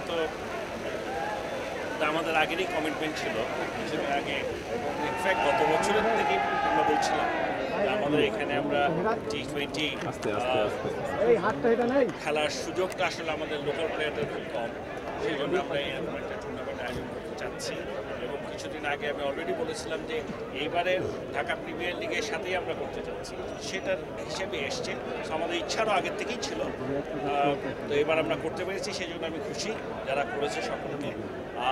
তো আমাদের আগেরই কমিটমেন্ট ছিল কিছুদিন আগে, ইনফ্যাক্ট গত বছরের থেকেই আমরা বলছিলাম আমাদের এখানে আমরা T20 খেলার সুযোগটা আসলে আমাদের লোকাল প্লেয়ারদের খুব কম, সেই জন্য আমরা এরকম একটা টুর্নামেন্ট আয়োজন করতে চাচ্ছি। এবং কিছুদিন আগে আমি অলরেডি বলেছিলাম যে এইবারের ঢাকা প্রিমিয়ার লিগের সাথেই আমরা করতে চাচ্ছি, সেটার হিসেবে এসছে। আমাদের ইচ্ছারও আগের থেকেই ছিল, তো এবার আমরা করতে পেরেছি, সেই জন্য আমি খুশি যারা করেছে সকলকে।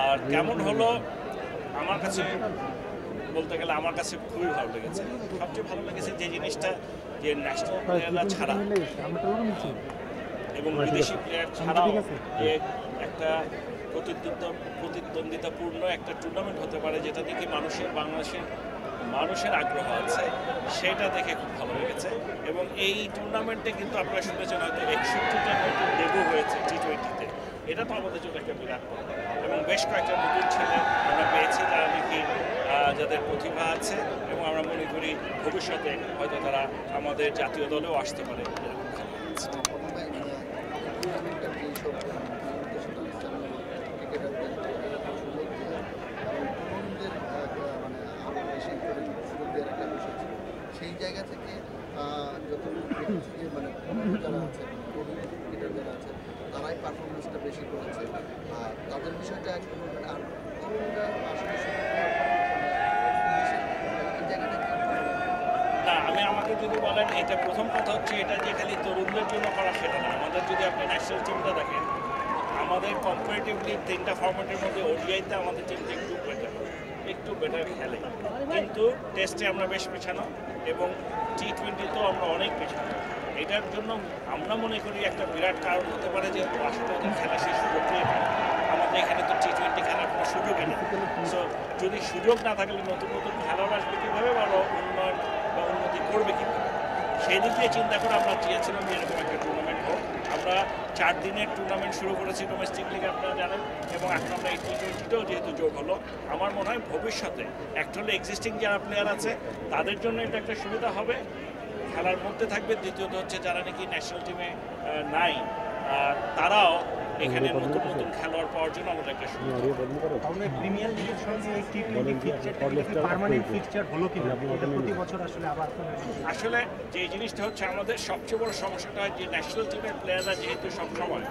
আর কেমন হলো আমার কাছে বলতে গেলে আমার কাছে খুবই ভালো লেগেছে। সবচেয়ে ভালো লেগেছে যে জিনিসটা যে ন্যাশনাল প্লেয়াররা ছাড়া এবং বিদেশি প্লেয়ার ছাড়াও যে একটা প্রতিদ্বন্দ্বিতাপূর্ণ একটা টুর্নামেন্ট হতে পারে, যেটা দেখে বাংলাদেশের মানুষের আগ্রহ আছে, সেটা দেখে খুব ভালো লেগেছে। এবং এই টুর্নামেন্টে কিন্তু আপনারা শুনেছেন হয়তো 61টা নতুন ডেবিউ হয়েছে T20-তে, এটা তো আমাদের জন্য একটা বিরাট পাওয়া। এবং বেশ কয়েকটা নতুন ছেলে আমরা পেয়েছি যারা নাকি যাদের প্রতিভা আছে, এবং আমরা মনে করি ভবিষ্যতে হয়তো তারা আমাদের জাতীয় দলেও আসতে পারে এরকম খেলা আছে। সেই জায়গা থেকে যত মানে যারা আছে ক্রিকেটার যারা আছে তারাই পারফরমেন্সটা বেশি করেছে, আর তাদের বিষয়টা একটু বলবেন। আর তরুণরা আসলে না, আমাকে যদি বলেন এটা প্রথম কথা হচ্ছে এটা যে খালি তরুণদের জন্য করা সেটা না। আমাদের যদি আপনি ন্যাশনাল টিমটা দেখেন, আমাদের কম্পারেটিভলি 3টা ফরম্যাটের মধ্যে ওডিআইতে আমাদের টিমটা একটু বেটার খেলে, কিন্তু টেস্টে আমরা বেশ পেছানো এবং T20-তেও আমরা অনেক পেছানো। এটার জন্য আমরা মনে করি একটা বিরাট কারণ হতে পারে যে আসলে ওদের খেলা সেই সুযোগ পেয়ে পারে। আমাদের এখানে তো T20 খেলার কোনো সুযোগই নেই। সো যদি সুযোগ না থাকলে নতুন নতুন খেলোয়াড় আসবে কীভাবে, বড় উন্নয়ন বা উন্নতি করবে কীভাবে, সেই দিক দিয়ে চিন্তা করে আমরা চেয়েছিলাম যে এরকম একটা টুর্নামেন্ট হোক। আমরা 4 দিনের টুর্নামেন্ট শুরু করেছি ডোমেস্টিক লিগ, আপনারা জানেন, এবং এখন আমরা এই T20-তেও যেহেতু যোগ হলো, আমার মনে হয় ভবিষ্যতে একটা হলে এক্সিস্টিং যারা প্লেয়ার আছে তাদের জন্য এটা একটা সুবিধা হবে, খেলার মধ্যে থাকবে। দ্বিতীয়ত হচ্ছে যারা নাকি ন্যাশনাল টিমে নাই তারাও এখানে নতুন নতুন খেলোয়াড় পাওয়ার জন্য আমাদের একটা সুবিধা। প্রিমিয়ার লিগের সঙ্গে এই T20 ফিক্সচার পার্মানেন্ট ফিক্সচার হলো কিনা, এটা প্রতি বছর আসলে আবার আসলে যে জিনিসটা হচ্ছে আমাদের সবচেয়ে বড় সমস্যাটা হয় যে ন্যাশনাল টিমের প্লেয়াররা যেহেতু সবসময়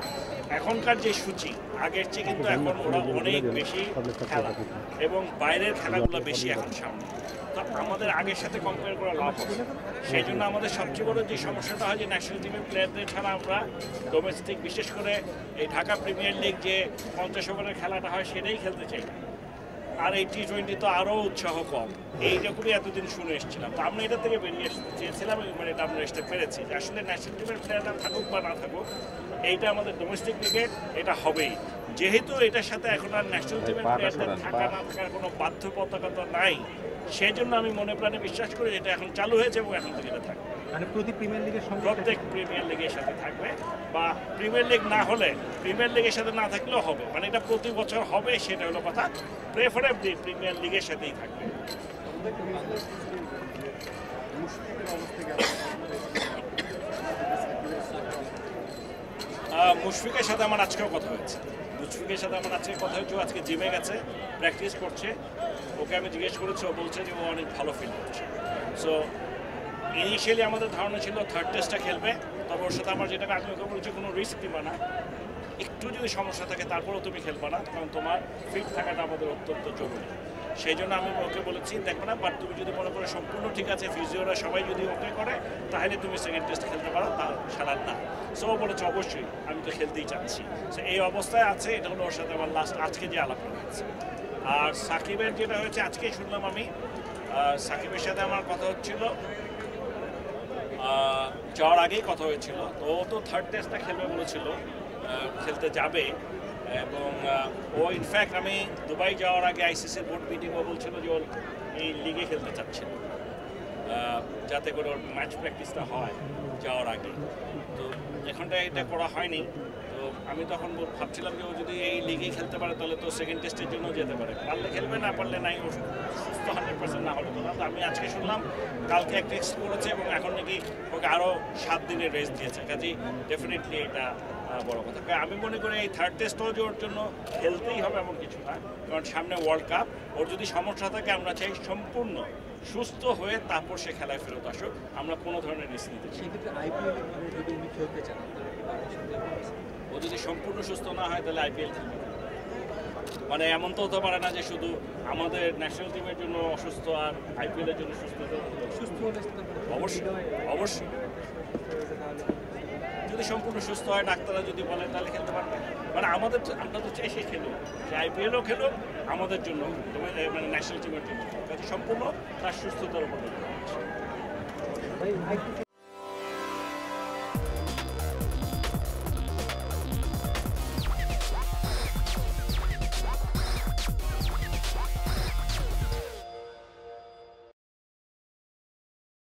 এখনকার যে সূচি আগের চেয়ে কিন্তু এখন ওরা অনেক বেশি খেলা এবং বাইরের খেলাগুলো বেশি এখন সামনে, তো আমাদের আগের সাথে কম্পেয়ার করা লাভ হবে। সেই জন্য আমাদের সবচেয়ে বড় যে সমস্যাটা হয় যে ন্যাশনাল টিমের প্লেয়ারদের ছাড়া আমরা ডোমেস্টিক, বিশেষ করে এই ঢাকা প্রিমিয়ার লিগ যে 50 ওভারের খেলাটা হয় সেটাই খেলতে চাই। আর এই T20 তো আরও উৎসাহ কম, এইরকমই এতদিন শুনে এসেছিলাম। তো আমরা এটা থেকে বেরিয়ে আসতে চেয়েছিলাম এবং এটা আমরা আসতে পেরেছি যে আসলে ন্যাশনাল টিমের প্লেয়াররা থাকুক বা না থাকুক, এইটা আমাদের ডোমেস্টিক লিগে এটা হবেই। যেহেতু এটার সাথে এখন আর ন্যাশনাল টিমের প্লেয়ারদের থাকা না থাকার কোনো বাধ্যবাধকতা নাই, সেই জন্য আমি মনে প্রাণে বিশ্বাস করি এটা এখন চালু হয়েছে এবং এখন থেকে এটা থাকবে। মানে প্রতি প্রিমিয়ার লিগের সঙ্গে প্রত্যেক প্রিমিয়ার লিগের সাথে থাকবে, বা প্রিমিয়ার লিগ না হলে প্রিমিয়ার লিগের সাথে না থাকলেও হবে, মানে এটা প্রতি বছর হবে, সেটা হলো কথা। প্রেফারেবলি প্রিমিয়ার লিগের সাথেই থাকবে। মুশফিকের সাথে আমার আজকেও কথা হয়েছে, আজকে জিমে গেছে, প্র্যাকটিস করছে। ওকে আমি জিজ্ঞেস করেছি, ও বলছে যে ও অনেক ভালো ফিল করছে। সো ইনিশিয়ালি আমাদের ধারণা ছিল থার্ড টেস্টটা খেলবে, তবে ওর সাথে আমার যেটাকে আমি ওকে বলেছি কোনো রিস্ক দিবা না, একটু যদি সমস্যা থাকে তারপরেও তুমি খেলবে না, কারণ তোমার ফিট থাকাটা আমাদের অত্যন্ত জরুরি। সেই জন্য আমি ওকে বলেছি দেখবে না, বাট তুমি যদি মনে করো সম্পূর্ণ ঠিক আছে, ফিজিওরা সবাই যদি ওকে করে, তাহলে তুমি সেকেন্ড টেস্ট খেলতে পারো, তা ছাড়ার না। সো ও বলেছে অবশ্যই আমি তো খেলতেই চাচ্ছি। সো এই অবস্থায় আছে, এটা হলো ওর সাথে আমার লাস্ট আজকে যে আলাপ হয়েছে। আর সাকিবের যেটা হয়েছে আজকেই শুনলাম আমি, সাকিবের সাথে আমার কথা হচ্ছিল, যাওয়ার আগেই কথা হয়েছিল। তো ও তো থার্ড টেস্টটা খেলবে বলেছিল, খেলতে যাবে। এবং ও ইনফ্যাক্ট আমি দুবাই যাওয়ার আগে আইসিসির বোর্ড মিটিংও বলছিল যে ওর এই লিগে খেলতে চাচ্ছিল, যাতে করে ওর ম্যাচ প্র্যাকটিসটা হয় যাওয়ার আগে। তো এখন এখনটা এটা করা হয়নি। তো আমি তখন ভাবছিলাম যে ও যদি এই লিগেই খেলতে পারে তাহলে তো সেকেন্ড টেস্টের জন্য যেতে পারে, পারলে খেলবে, না পারলে নাই, ও সুস্থ 100% না হলে তো না। তো আমি আজকে শুনলাম কালকে এক টেস্ট করেছে এবং এখন নাকি ওকে আরও 7 দিনের রেস্ট দিয়েছে, কাজেই ডেফিনেটলি এটা বড় কথা। আমি মনে করি এই থার্ড টেস্টও যে ওর জন্য খেলতেই হবে এমন কিছু না, কারণ সামনে ওয়ার্ল্ড কাপ। ওর যদি সমস্যা থাকে আমরা চাই সম্পূর্ণ সুস্থ হয়ে তারপর সে খেলায় ফেরত আসুক, আমরা কোনো ধরনের রিস্ক নিতে চাই। সেক্ষেত্রে আইপিএল যদি উনি খেলতে চান, ও যদি সম্পূর্ণ সুস্থ না হয় তাহলে আইপিএল খেলবে না। মানে এমন তো হতে পারে না যে শুধু আমাদের ন্যাশনাল টিমের জন্য অসুস্থ আর আইপিএলের জন্য সুস্থ হতে হবে। সুস্থ হলে অবশ্যই অবশ্যই যদি সম্পূর্ণ সুস্থ হয়, ডাক্তাররা যদি বলেন তাহলে খেলতে পারবে। মানে আমরা তো চাই সে খেলুক, সে আইপিএলও খেলুক, আমাদের জন্য মানে ন্যাশনাল টিমের জন্য, কাজে সম্পূর্ণ তার সুস্থতার উপর নির্ভর করছে।